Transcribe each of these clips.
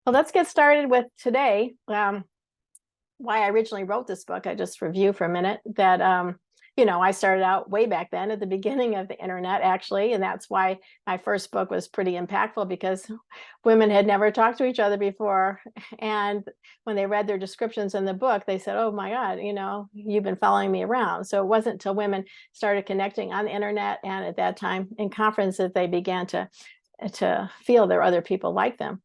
Well, let's get started with today. Why I originally wrote this book, I just review for a minute that, I started out way back then at the beginning of the internet, actually. And that's why my first book was pretty impactful because women had never talked to each other before. And when they read their descriptions in the book, they said, oh my God, you've been following me around. So it wasn't until women started connecting on the internet and at that time in conferences, they began to feel there were other people like them.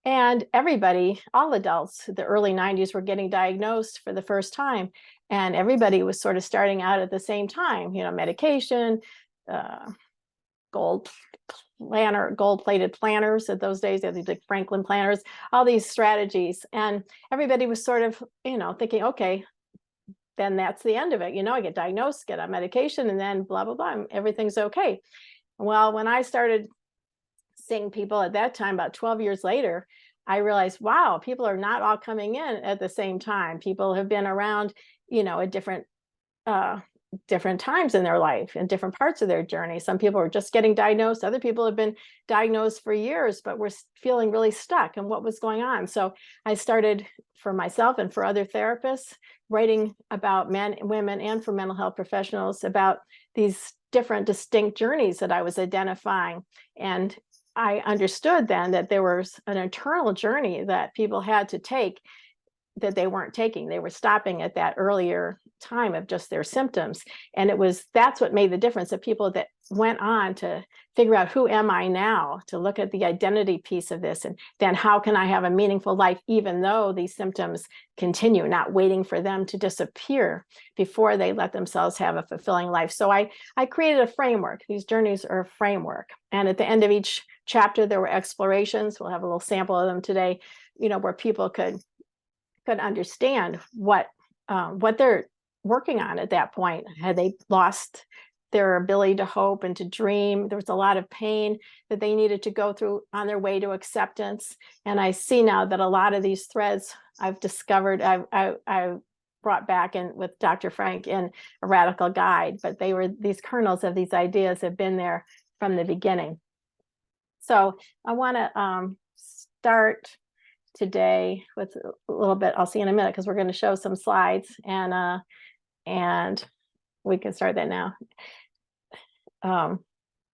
And everybody, all adults, the early 90s were getting diagnosed for the first time. And everybody was sort of starting out at the same time, medication, uh, gold gold-plated planners. At those days, they had these like Franklin planners, all these strategies. And everybody was sort of, thinking, okay, then that's the end of it. I get diagnosed, get on medication, and then blah, blah, blah, everything's okay. Well, when I started seeing people at that time, about 12 years later, I realized, wow, people are not all coming in at the same time. People have been around, at different times in their life and different parts of their journey. Some people are just getting diagnosed. Other people have been diagnosed for years, but were feeling really stuck in what was going on. So I started, for myself and for other therapists, writing about men, women, and for mental health professionals about these different distinct journeys that I was identifying. And I understood then that there was an internal journey that people had to take that they weren't taking. They were stopping at that earlier time of just their symptoms. And that's what made the difference, of people that went on to figure out, who am I now, to look at the identity piece of this, and then how can I have a meaningful life even though these symptoms continue, not waiting for them to disappear before they let themselves have a fulfilling life. So I created a framework. These journeys are a framework. And at the end of each chapter, there were explorations. We'll have a little sample of them today, where people could understand what they're working on at that point. Had they lost their ability to hope and to dream? There was a lot of pain that they needed to go through on their way to acceptance. And I see now that a lot of these threads I've discovered, I've brought back in with Dr. Frank in A Radical Guide, but these kernels of these ideas have been there from the beginning. So I want to start today with a little bit. I'll see in a minute, because we're going to show some slides, and we can start that now.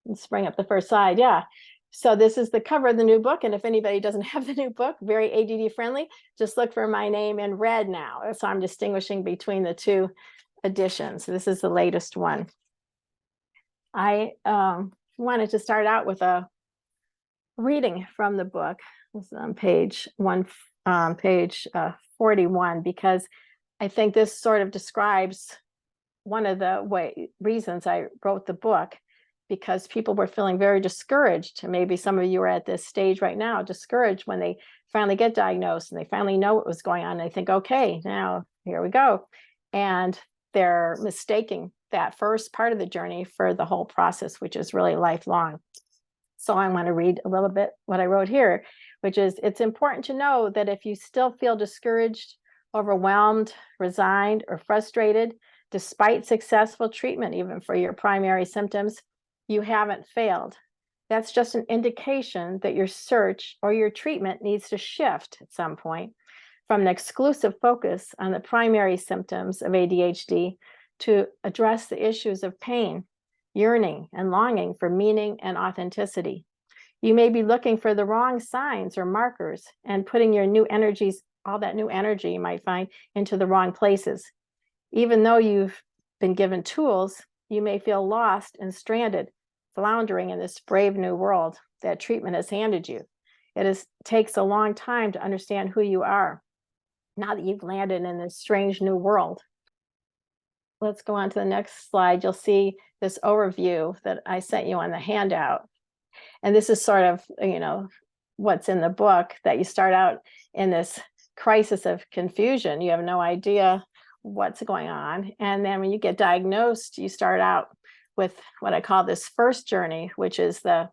Let's bring up the first slide. Yeah. So this is the cover of the new book. And if anybody doesn't have the new book, very ADD friendly, just look for my name in red now. So I'm distinguishing between the two editions. This is the latest one. I wanted to start out with a reading from the book. This is on page 41, because I think this sort of describes one of the reasons I wrote the book, because people were feeling very discouraged. And maybe some of you are at this stage right now, discouraged when they finally get diagnosed and they finally know what was going on. And they think, okay, now here we go. And they're mistaking that first part of the journey for the whole process, which is really lifelong. So I want to read a little bit what I wrote here, which is, it's important to know that if you still feel discouraged, overwhelmed, resigned, or frustrated, despite successful treatment, even for your primary symptoms, you haven't failed. That's just an indication that your search or your treatment needs to shift at some point from an exclusive focus on the primary symptoms of ADHD to address the issues of pain, yearning, and longing for meaning and authenticity. You may be looking for the wrong signs or markers and putting your new energies, all that new energy you might find, into the wrong places. Even though you've been given tools, you may feel lost and stranded, floundering in this brave new world that treatment has handed you. It takes a long time to understand who you are, now that you've landed in this strange new world. Let's go on to the next slide. You'll see this overview that I sent you on the handout. And this is sort of, what's in the book, that you start out in this crisis of confusion. You have no idea what's going on. And then when you get diagnosed, you start out with what I call this first journey, which is the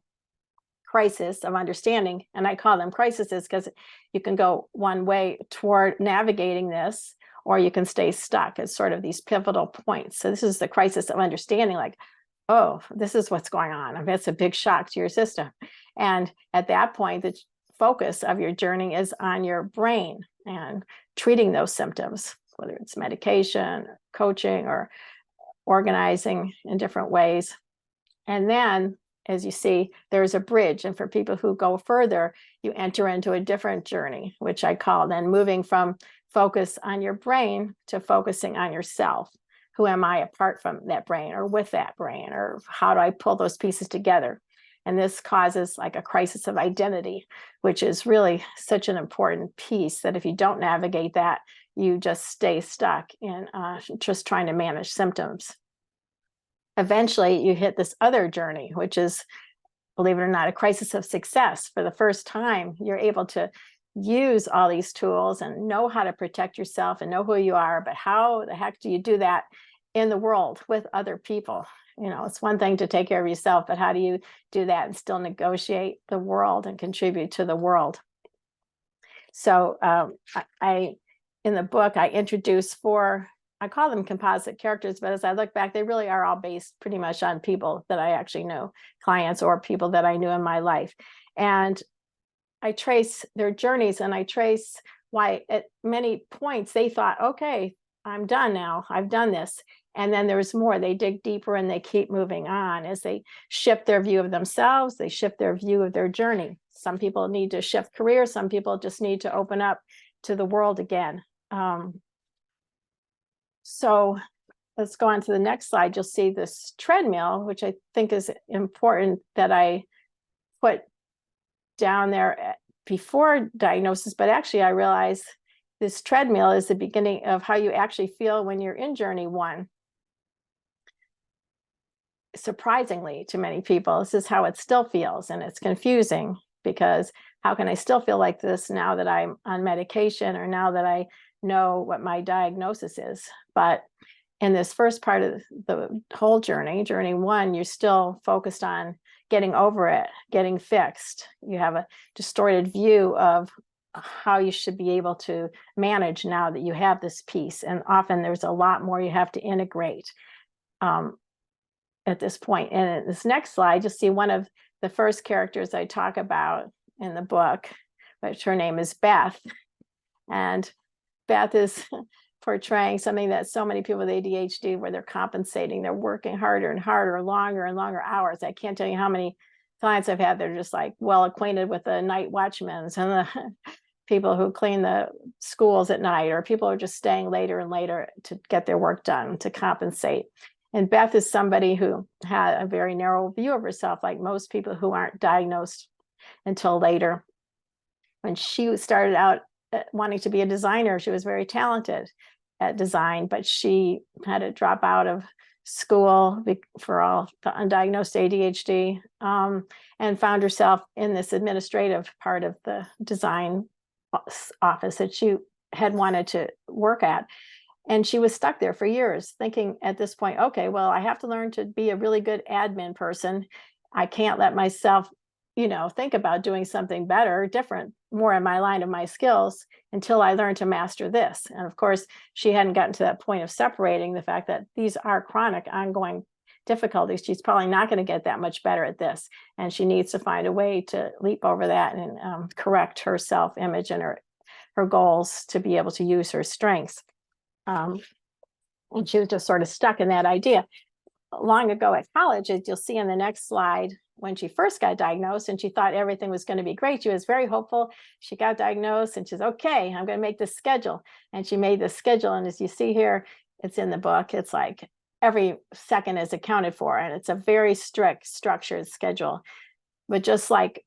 crisis of understanding. And I call them crises because you can go one way toward navigating this, or you can stay stuck at sort of these pivotal points. So this is the crisis of understanding, like, oh, this is what's going on. I mean, it's a big shock to your system. And at that point, the focus of your journey is on your brain and treating those symptoms, whether it's medication, coaching, or organizing in different ways. And then, as you see, there's a bridge. And for people who go further, you enter into a different journey, which I call then moving from focus on your brain to focusing on yourself. Who am I apart from that brain or with that brain? Or how do I pull those pieces together? And this causes like a crisis of identity, which is really such an important piece that if you don't navigate that, you just stay stuck in just trying to manage symptoms. Eventually, you hit this other journey, which is, believe it or not, a crisis of success. For the first time, you're able to use all these tools and know how to protect yourself and know who you are, but how the heck do you do that in the world with other people? You know, it's one thing to take care of yourself, but how do you do that and still negotiate the world and contribute to the world? So in the book, I introduce 4, I call them composite characters, but as I look back, they really are all based pretty much on people that I actually knew, clients or people that I knew in my life. And I trace their journeys, and I trace why at many points they thought, okay, I'm done now. I've done this. And then there's more. They dig deeper and they keep moving on as they shift their view of themselves. They shift their view of their journey. Some people need to shift careers. Some people just need to open up to the world again. So let's go on to the next slide. You'll see this treadmill, which I think is important that I put down there before diagnosis, but actually I realized this treadmill is the beginning of how you actually feel when you're in journey 1. Surprisingly to many people, this is how it still feels, and it's confusing because how can I still feel like this now that I'm on medication or now that I know what my diagnosis is? But in this first part of the whole journey, journey 1, you're still focused on getting over it, getting fixed. You have a distorted view of how you should be able to manage now that you have this piece. And often there's a lot more you have to integrate at this point. And in this next slide, you'll see one of the first characters I talk about in the book, which her name is Beth. And Beth is portraying something that so many people with ADHD, where they're compensating, they're working harder and harder, longer and longer hours. I can't tell you how many clients I've had that are just like well acquainted with the night watchmen and the people who clean the schools at night, or people are just staying later and later to get their work done to compensate. And Beth is somebody who had a very narrow view of herself, like most people who aren't diagnosed until later. When she started out wanting to be a designer, she was very talented at design, but she had to drop out of school for all the undiagnosed ADHD, and found herself in this administrative part of the design office that she had wanted to work at. And she was stuck there for years, thinking at this point, okay, well, I have to learn to be a really good admin person. I can't let myself, think about doing something better, different, more in my line of my skills until I learn to master this. And of course, she hadn't gotten to that point of separating the fact that these are chronic, ongoing difficulties. She's probably not going to get that much better at this. And she needs to find a way to leap over that and correct her self-image and her goals to be able to use her strengths. And she was just sort of stuck in that idea. Long ago at college, as you'll see in the next slide, when she first got diagnosed and she thought everything was going to be great, she was very hopeful. She got diagnosed and she's okay, I'm going to make this schedule. And she made this schedule. And as you see here, it's in the book. It's like every second is accounted for. And it's a very strict, structured schedule. But just like,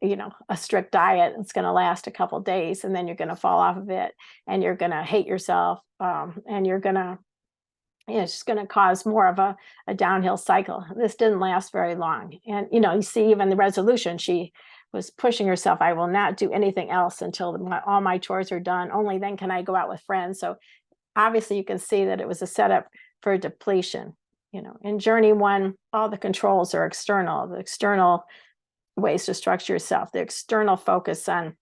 a strict diet, it's going to last a couple of days and then you're going to fall off of it and you're going to hate yourself, and you're going to, it's just going to cause more of a downhill cycle. This didn't last very long. And, you see even the resolution, she was pushing herself, I will not do anything else until all my chores are done. Only then can I go out with friends. So obviously you can see that it was a setup for depletion. In journey 1, all the controls are external, the external ways to structure yourself, the external focus on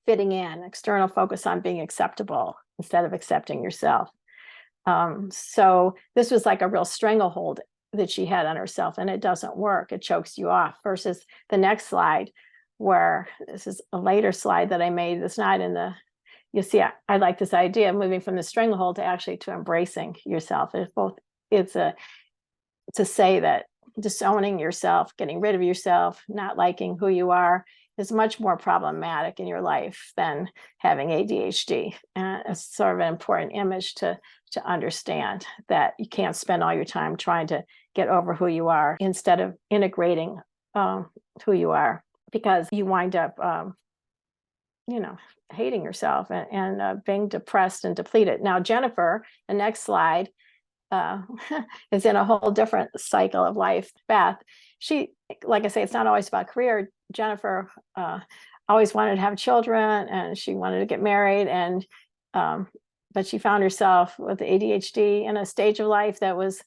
fitting in, external focus on being acceptable instead of accepting yourself. So this was like a real stranglehold that she had on herself, and it doesn't work. It chokes you off. Versus the next slide, where this is a later slide that I made. It's not in the, you see, I like this idea of moving from the stranglehold to actually to embracing yourself. It's both, it's a, to say that disowning yourself, getting rid of yourself, not liking who you are is much more problematic in your life than having ADHD. And it's sort of an important image to understand that you can't spend all your time trying to get over who you are instead of integrating who you are, because you wind up, hating yourself and being depressed and depleted. Now, Jennifer, the next slide, is in a whole different cycle of life. Beth, she, like I say, it's not always about career. Jennifer always wanted to have children, and she wanted to get married, and but she found herself with ADHD in a stage of life that was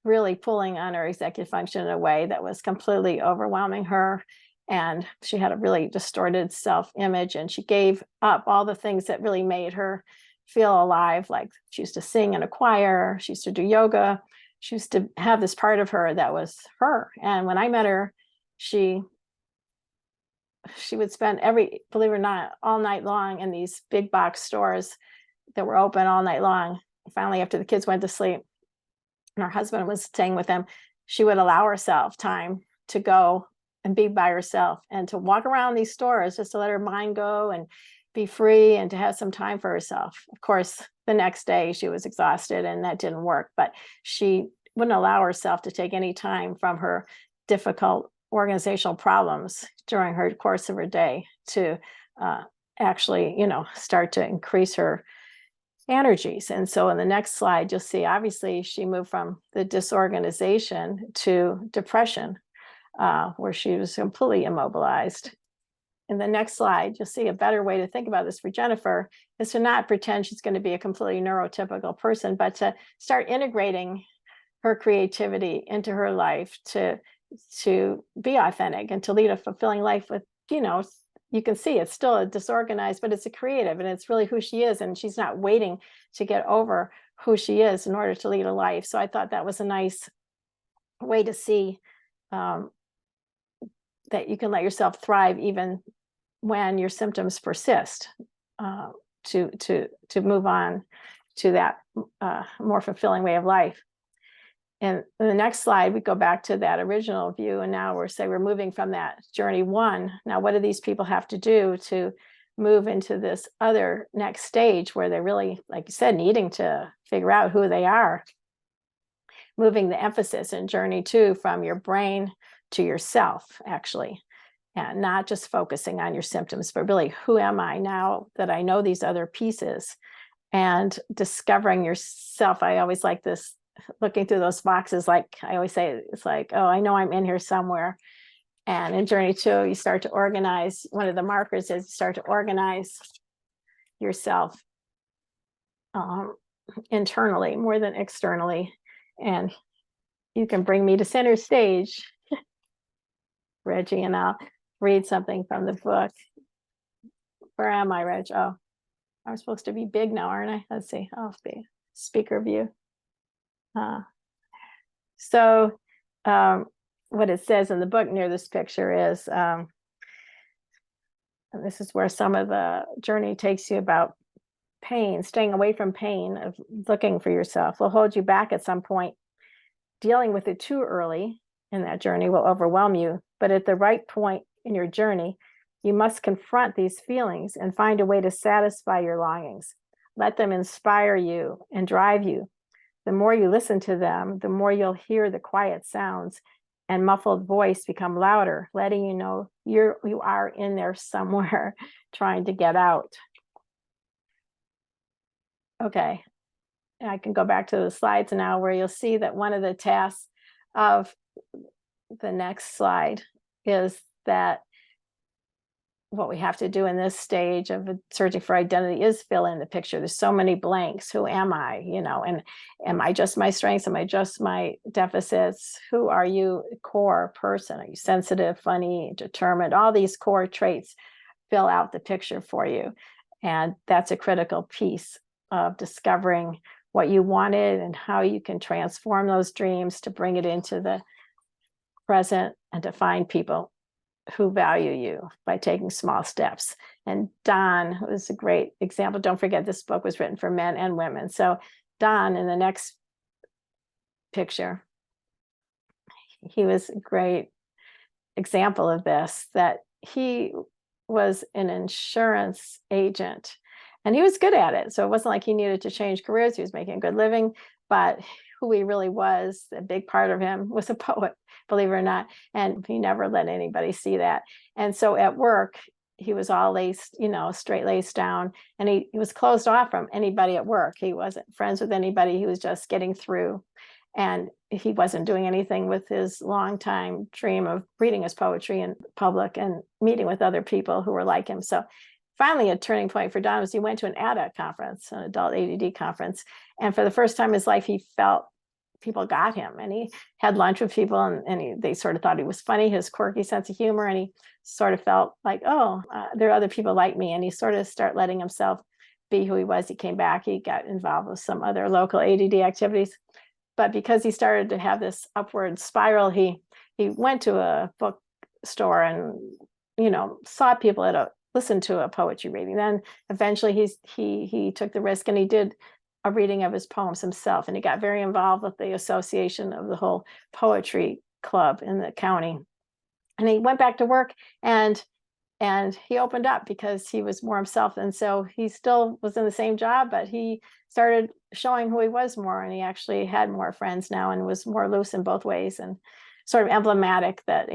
really pulling on her executive function in a way that was completely overwhelming her. And she had a really distorted self-image, and she gave up all the things that really made her feel alive. Like she used to sing in a choir, she used to do yoga, she used to have this part of her that was her. And when I met her, she would spend believe it or not, all night long in these big box stores that were open all night long. Finally, after the kids went to sleep and her husband was staying with them, she would allow herself time to go and be by herself and to walk around these stores just to let her mind go and be free and to have some time for herself. Of course, the next day she was exhausted and that didn't work, but she wouldn't allow herself to take any time from her difficult organizational problems during her course of her day to actually, start to increase her energies. And so in the next slide, you'll see, obviously, she moved from the disorganization to depression, where she was completely immobilized. In the next slide, you'll see a better way to think about this for Jennifer is to not pretend she's going to be a completely neurotypical person, but to start integrating her creativity into her life to be authentic and to lead a fulfilling life with, you can see it's still a disorganized, but it's a creative, and it's really who she is. And she's not waiting to get over who she is in order to lead a life. So I thought that was a nice way to see that you can let yourself thrive even when your symptoms persist, to move on to that more fulfilling way of life. And in the next slide, we go back to that original view, and now we're moving from that journey one. Now, what do these people have to do to move into this other next stage where they're really, like you said, needing to figure out who they are? Moving the emphasis in journey two from your brain to yourself, actually, and not just focusing on your symptoms, but really, who am I now that I know these other pieces? And discovering yourself. I always like this, looking through those boxes, like I always say, it's like, oh, I know I'm in here somewhere. And in journey two, you start to organize. One of the markers is you start to organize yourself internally more than externally. And you can bring me to center stage, Reggie, and I'll read something from the book. Where am I, Reg? Oh, I'm supposed to be big now, aren't I? Let's see. I'll be speaker view. So what it says in the book near this picture is, and this is where some of the journey takes you about pain, staying away from pain, of looking for yourself will hold you back at some point. Dealing with it too early in that journey will overwhelm you, but at the right point in your journey, you must confront these feelings and find a way to satisfy your longings. Let them inspire you and drive you. The more you listen to them, the more you'll hear the quiet sounds and muffled voice become louder, letting you know you are in there somewhere trying to get out. Okay, I can go back to the slides now where you'll see that one of the tasks of the next slide is that what we have to do in this stage of searching for identity is fill in the picture. There's so many blanks. Who am I? And am I just my strengths? Am I just my deficits? Who are you, core person? Are you sensitive, funny, determined? All these core traits fill out the picture for you. And that's a critical piece of discovering what you wanted and how you can transform those dreams to bring it into the present and to find people who value you by taking small steps. And Don was a great example. Don't forget, this book was written for men and women. So Don, in the next picture, he was a great example of this, that he was an insurance agent and he was good at it. So it wasn't like he needed to change careers. He was making a good living, but who he really was, a big part of him, was a poet, believe it or not. And he never let anybody see that. And so at work, he was all laced, straight laced down, and he was closed off from anybody at work. He wasn't friends with anybody. He was just getting through. And he wasn't doing anything with his longtime dream of reading his poetry in public and meeting with other people who were like him. So finally, a turning point for Don was he went to an ADA conference, an adult ADD conference. And for the first time in his life, he felt people got him, and he had lunch with people, and they sort of thought he was funny, his quirky sense of humor. And he sort of felt like, there are other people like me. And he sort of started letting himself be who he was. He came back, he got involved with some other local ADD activities. But because he started to have this upward spiral, he went to a bookstore and, saw people listened to a poetry reading. Then eventually he took the risk and he did a reading of his poems himself. And he got very involved with the association of the whole poetry club in the county. And he went back to work and he opened up because he was more himself. And so he still was in the same job, but he started showing who he was more, and he actually had more friends now and was more loose in both ways. And sort of emblematic that,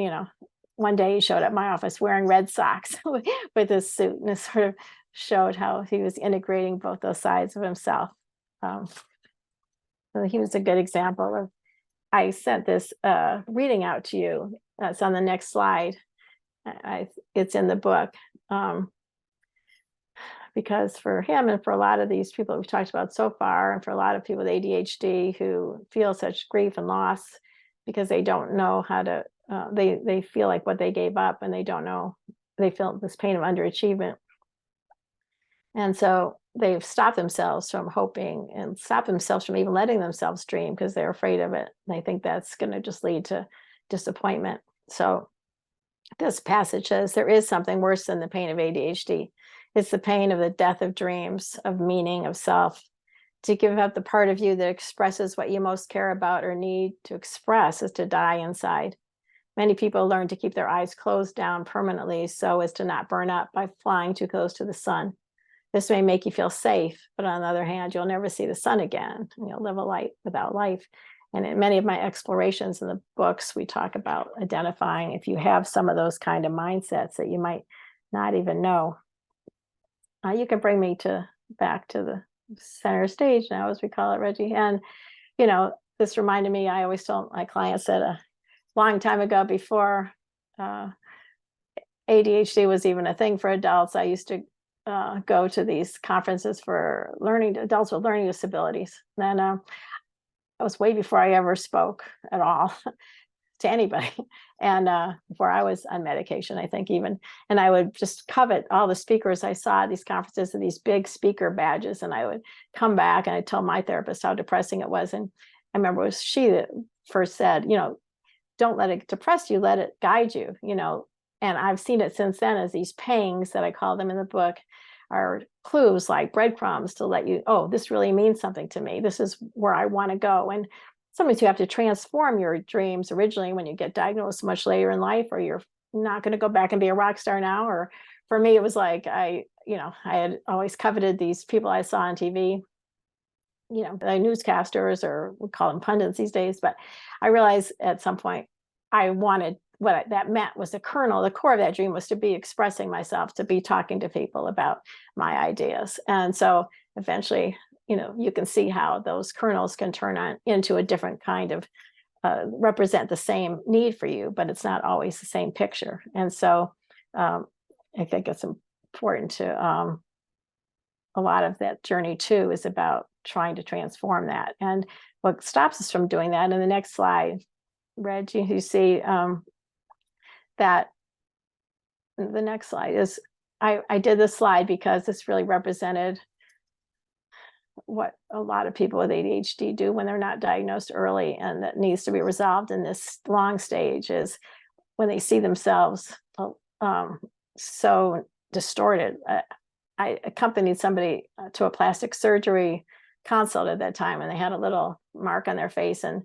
one day he showed up at my office wearing red socks with his suit, and it sort of showed how he was integrating both those sides of himself. So he was a good example of, I sent this reading out to you. That's on the next slide. It's in the book. Because for him and for a lot of these people we've talked about so far, and for a lot of people with ADHD who feel such grief and loss because they don't know how to, they feel like what they gave up, and they don't know, they feel this pain of underachievement. And so they've stopped themselves from hoping and stopped themselves from even letting themselves dream because they're afraid of it. They think that's going to just lead to disappointment. So this passage says there is something worse than the pain of ADHD. It's the pain of the death of dreams, of meaning, of self. To give up the part of you that expresses what you most care about or need to express is to die inside. Many people learn to keep their eyes closed down permanently so as to not burn up by flying too close to the sun. This may make you feel safe, but on the other hand, you'll never see the sun again, and you'll live a life without life. And in many of my explorations in the books, we talk about identifying if you have some of those kind of mindsets that you might not even know. You can bring me back to the center stage now, as we call it, Reggie. And, this reminded me, I always told my clients that a long time ago, before ADHD was even a thing for adults, I used to go to these conferences for adults with learning disabilities. And that was way before I ever spoke at all to anybody. And before I was on medication, I think even. And I would just covet all the speakers I saw at these conferences and these big speaker badges. And I would come back and I'd tell my therapist how depressing it was. And I remember it was she that first said, don't let it depress you, let it guide you, And I've seen it since then as these pangs, that I call them in the book, are clues like breadcrumbs to let you, this really means something to me. This is where I want to go. And sometimes you have to transform your dreams originally when you get diagnosed much later in life, or you're not going to go back and be a rock star now. Or for me, it was like, I had always coveted these people I saw on TV, the newscasters, or we call them pundits these days. But I realized at some point I wanted, what that meant was the core of that dream was to be expressing myself, to be talking to people about my ideas. And so eventually, you can see how those kernels can turn on into a different kind of represent the same need for you, but it's not always the same picture. And so I think it's important to, a lot of that journey too is about trying to transform that. And what stops us from doing that, in the next slide, Reggie, you see that the next slide is, I did this slide because this really represented what a lot of people with ADHD do when they're not diagnosed early, and that needs to be resolved in this long stage, is when they see themselves so distorted. I accompanied somebody to a plastic surgery consult at that time, and they had a little mark on their face, and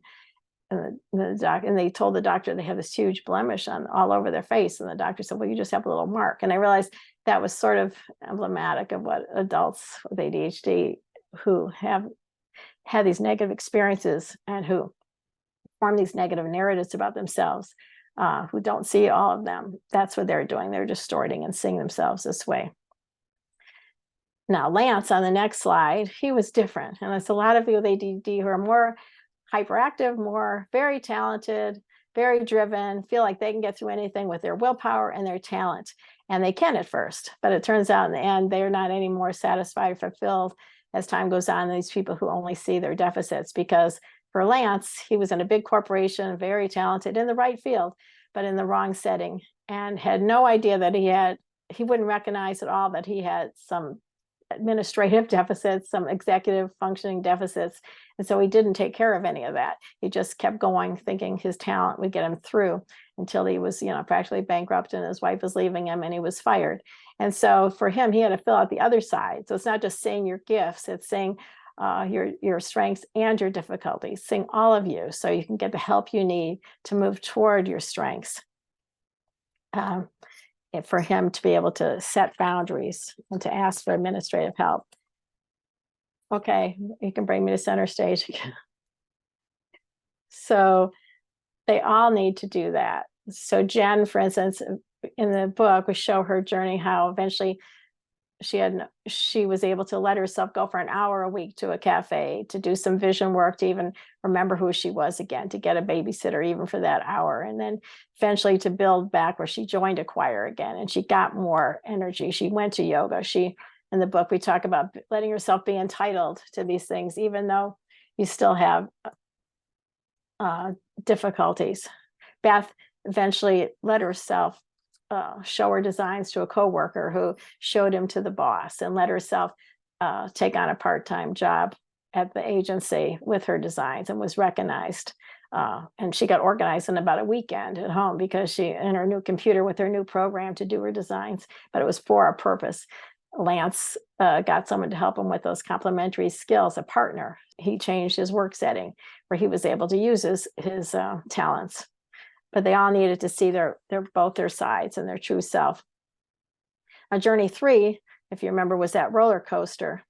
they told the doctor they had this huge blemish on all over their face, and the doctor said, well, you just have a little mark. And I realized that was sort of emblematic of what adults with ADHD who have had these negative experiences and who form these negative narratives about themselves, who don't see all of them. That's what they're doing. They're distorting and seeing themselves this way. Now, Lance, on the next slide, he was different. And there's a lot of people with ADD who are more hyperactive, more very talented, very driven, feel like they can get through anything with their willpower and their talent. And they can at first, but it turns out in the end, they're not any more satisfied or fulfilled as time goes on, these people who only see their deficits. Because for Lance, he was in a big corporation, very talented in the right field, but in the wrong setting, and had no idea that he wouldn't recognize at all that he had some administrative deficits, some executive functioning deficits. And so he didn't take care of any of that. He just kept going, thinking his talent would get him through until he was, practically bankrupt and his wife was leaving him and he was fired. And so for him, he had to fill out the other side. So it's not just saying your gifts, it's saying your strengths and your difficulties, saying all of you, so you can get the help you need to move toward your strengths. For him to be able to set boundaries and to ask for administrative help. Okay, you can bring me to center stage again. So they all need to do that. So Jen, for instance, in the book, we show her journey, how eventually she was able to let herself go for an hour a week to a cafe, to do some vision work, to even remember who she was again, to get a babysitter even for that hour. And then eventually to build back, where she joined a choir again and she got more energy. She went to yoga. In the book, we talk about letting yourself be entitled to these things, even though you still have difficulties. Beth eventually let herself show her designs to a coworker who showed him to the boss, and let herself take on a part-time job at the agency with her designs, and was recognized. And she got organized in about a weekend at home, because she, in her new computer with her new program to do her designs, but it was for a purpose. Lance got someone to help him with those complementary skills, a partner. He changed his work setting where he was able to use his talents. But they all needed to see both their sides and their true self. Journey 3, if you remember, was that roller coaster.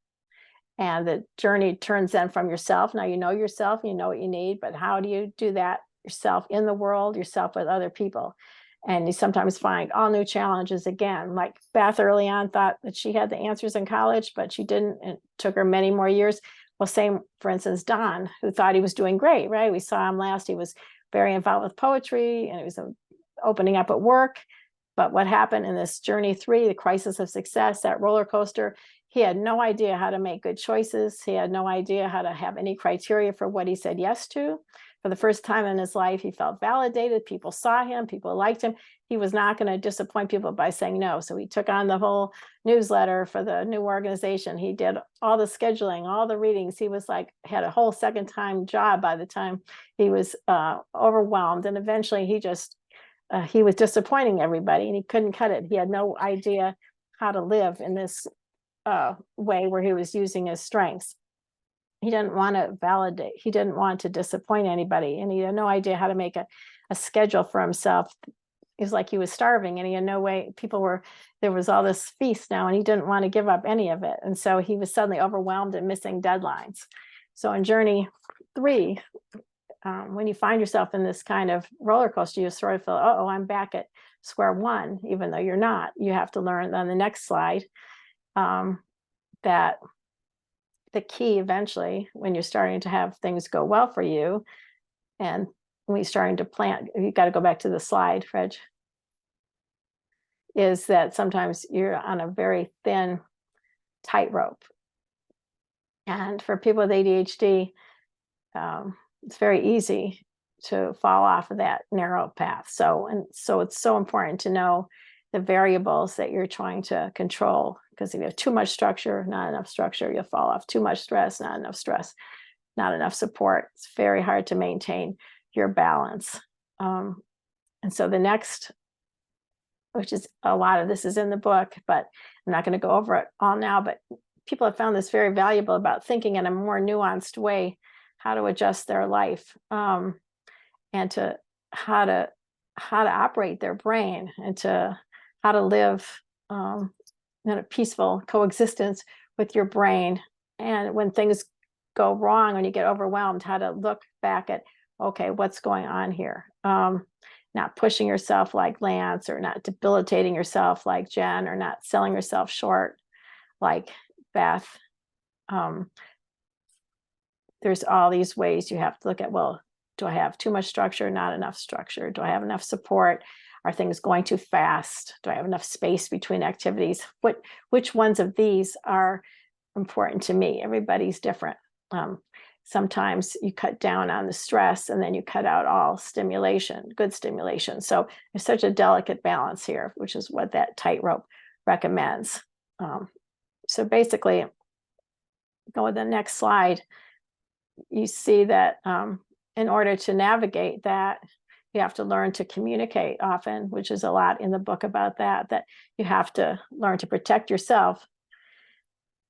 And the journey turns then from yourself. Now you know yourself, you know what you need, but how do you do that yourself in the world, yourself with other people? And you sometimes find all new challenges again. Like Beth early on thought that she had the answers in college, but she didn't. It took her many more years. Well, same, for instance, Don, who thought he was doing great, right? We saw him last, he was very involved with poetry, and he was opening up at work. But what happened in this journey 3, the crisis of success, that roller coaster, he had no idea how to make good choices. He had no idea how to have any criteria for what he said yes to. For the first time in his life, he felt validated. People saw him, people liked him. He was not going to disappoint people by saying no. So he took on the whole newsletter for the new organization. He did all the scheduling, all the readings. He was had a whole second time job by the time he was overwhelmed. And eventually he was disappointing everybody, and he couldn't cut it. He had no idea how to live in this way where he was using his strengths. He didn't want to validate. He didn't want to disappoint anybody. And he had no idea how to make a schedule for himself. It was like he was starving, and he had no way. There was all this feast now, and he didn't want to give up any of it. And so he was suddenly overwhelmed and missing deadlines. So in journey 3, when you find yourself in this kind of roller coaster, you sort of feel, oh, I'm back at square one, even though you're not. You have to learn on the next slide that the key eventually, when you're starting to have things go well for you, and when you're starting to plant, you got to go back to the slide, Reg, is that sometimes you're on a very thin tightrope. And for people with ADHD, it's very easy to fall off of that narrow path. So it's so important to know the variables that you're trying to control, because if you have too much structure, not enough structure, you'll fall off. Too much stress, not enough stress, not enough support. It's very hard to maintain your balance. And And so the next, which is a lot of this is in the book, but I'm not going to go over it all now, but people have found this very valuable about thinking in a more nuanced way, how to adjust their life, and to how to operate their brain, and to how to live in a peaceful coexistence with your brain. And when things go wrong, when you get overwhelmed, how to look back at, okay, what's going on here? Not pushing yourself like Lance, or not debilitating yourself like Jen, or not selling yourself short like Beth. There's all these ways you have to look at, well, do I have too much structure, not enough structure? Do I have enough support? Are things going too fast? Do I have enough space between activities? Which ones of these are important to me? Everybody's different. Sometimes you cut down on the stress and then you cut out all stimulation, good stimulation. So there's such a delicate balance here, which is what that tightrope recommends. So basically, go to the next slide. You see that in order to navigate that, you have to learn to communicate often, which is a lot in the book about that you have to learn to protect yourself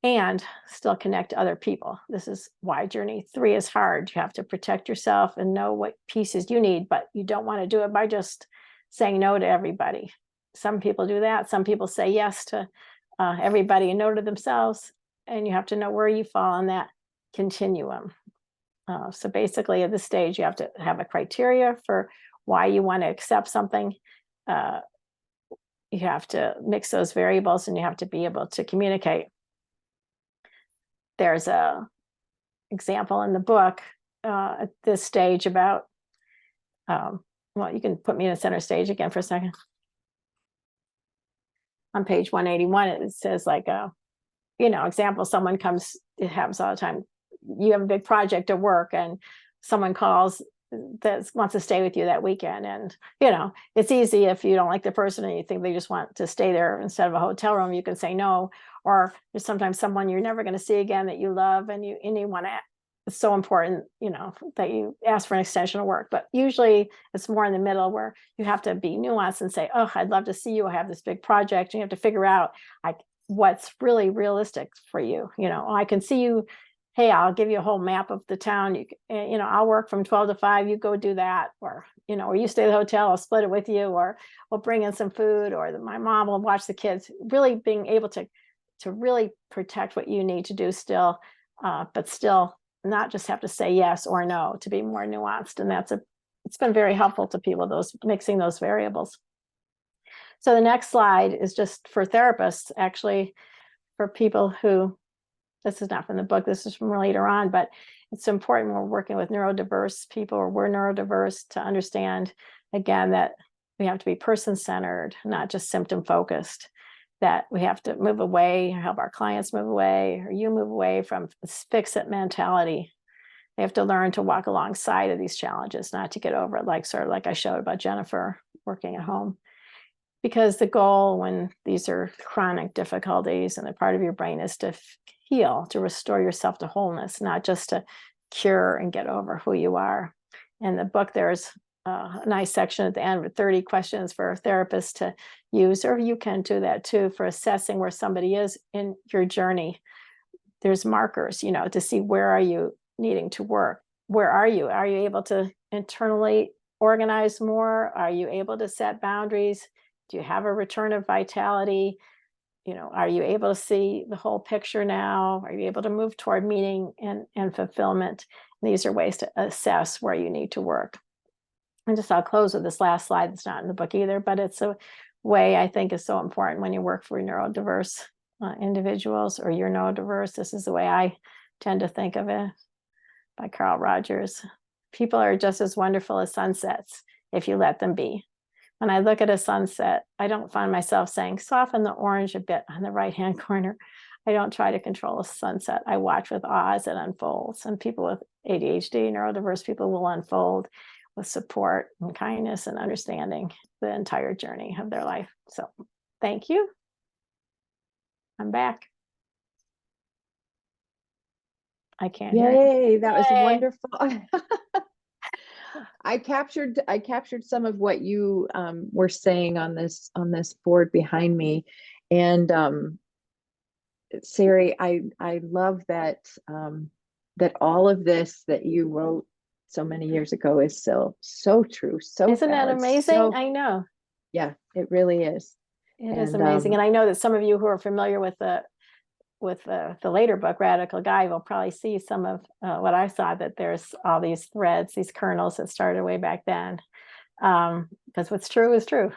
and still connect to other people. This is why journey 3 is hard. You have to protect yourself and know what pieces you need, but you don't want to do it by just saying no to everybody. Some people do that. Some people say yes to everybody and no to themselves. And you have to know where you fall on that continuum. So basically at this stage, you have to have a criteria for why you want to accept something. You have to mix those variables, and you have to be able to communicate. There's a example in the book at this stage about, well, you can put me in the center stage again for a second. On page 181, it says like, example, someone comes, it happens all the time. You have a big project at work and someone calls that wants to stay with you that weekend. And, it's easy if you don't like the person and you think they just want to stay there instead of a hotel room, you can say no. Or there's sometimes someone you're never going to see again that you love and you want to, it's so important, that you ask for an extension of work. But usually it's more in the middle where you have to be nuanced and say, oh, I'd love to see you. I have this big project. And you have to figure out like what's really realistic for you. I can see you. Hey, I'll give you a whole map of the town. I'll work from 12 to 5. You go do that. Or, or you stay at the hotel, I'll split it with you, or we'll bring in some food, or my mom will watch the kids. Really being able to really protect what you need to do still, but still not just have to say yes or no, to be more nuanced. And it's been very helpful to people, mixing those variables. So the next slide is just for therapists, actually, for people who, this is not from the book, this is from later on, but it's important when we're working with neurodiverse people, or we're neurodiverse, to understand, again, that we have to be person-centered, not just symptom-focused, that we have to move away, help our clients move away, or you move away from this fix-it mentality. They have to learn to walk alongside of these challenges, not to get over it, like I showed about Jennifer working at home. Because the goal when these are chronic difficulties and they're part of your brain is to heal, to restore yourself to wholeness, not just to cure and get over who you are. In the book, there's a nice section at the end with 30 questions for a therapist to use, or you can do that too, for assessing where somebody is in your journey. There's markers, to see where are you needing to work. Where are you? Are you able to internally organize more? Are you able to set boundaries? Do you have a return of vitality? Are you able to see the whole picture now? Are you able to move toward meaning and fulfillment? And these are ways to assess where you need to work. And I'll close with this last slide. That's not in the book either, but it's a way I think is so important when you work for neurodiverse individuals, or you're neurodiverse. This is the way I tend to think of it, by Carl Rogers. People are just as wonderful as sunsets if you let them be. When I look at a sunset, I don't find myself saying, soften the orange a bit on the right-hand corner. I don't try to control a sunset. I watch with awe as it unfolds. And people with ADHD, neurodiverse people, will unfold with support and kindness and understanding the entire journey of their life. So thank you. I'm back. I can't hear you. Yay, that was wonderful. I captured some of what you were saying on this board behind me. And Sari, I love that that all of this that you wrote so many years ago is so true, so Isn't that valid, amazing? so I know. yeah, it really is. It is And amazing. And I know that some of you who are familiar with the later book, Radical Guy, will probably see some of what I saw, that there's all these threads, these kernels that started way back then. Because what's true is true.